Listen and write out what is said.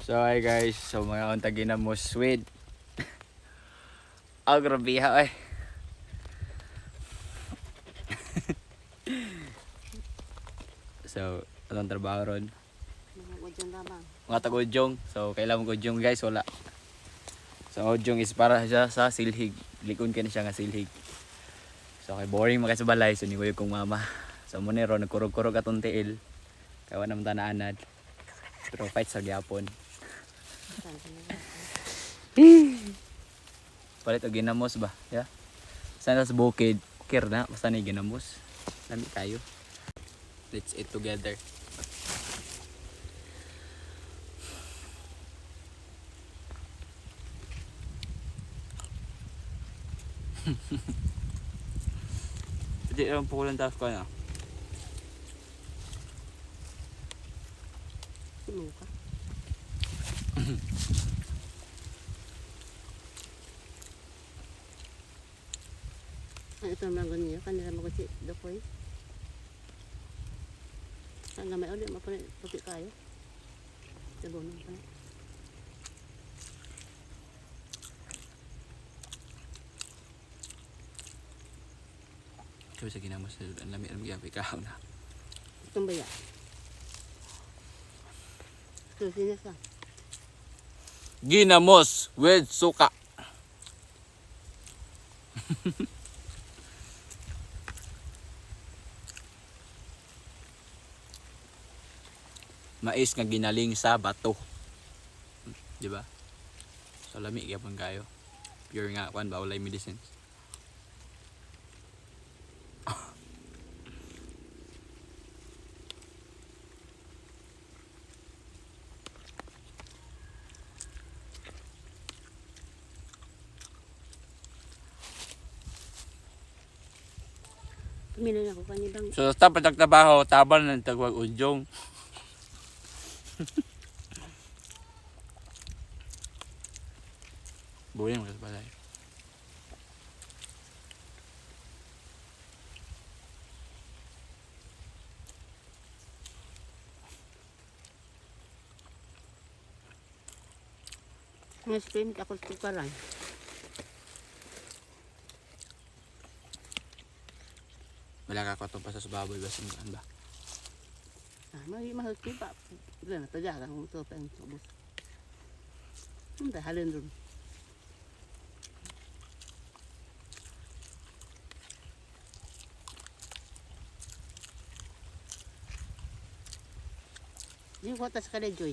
So hi guys, so mga untag ginamos with agrabiha ay. So, anong trabaho ron? Mga tag-udyong. So, kailangan mo udyong guys, wala. So, udyong is para siya sa silhig. Likon ka na siya nga silhig. So, kay boring mga sa balay. So, niwayo kong mama. So, muna ron, nagkurog-kurog atong tiil. Kaya naman tanaanad. Pero fight sa gyapon. Palit o ginamos ba? Yeah. Sana sa bukid. Kir na, basta na ginamos. Lami tayo. Let's eat together. Hindi lang pukulan taas ko na. Luka. Ito naman ganyan, kanila magkasi dapoy. Ang gamay ulit, mapunit puti kayo. Sabon mo pa. Kaya sa ginamos na ang lami-lami yung ikaw na. Itong baya. Ito, sinas lang. Ginamos with suka. Mais nga ginaling sa bato. Di ba? So lami gyapon kayo. Pure nga kwan ba walay medicines. Pumila na ako kanibang. So sa tapos trabaho, tabal ng tagwag udyong. Buhay mo kasi balay. Mas pwede ako tukaran. Wala ka katong pa sa baboy basing ba? May mahal ko pa. Wala na, tajagan kung ito pa yung subos. Hindi, halin doon. Yung kota sa kala, Joy.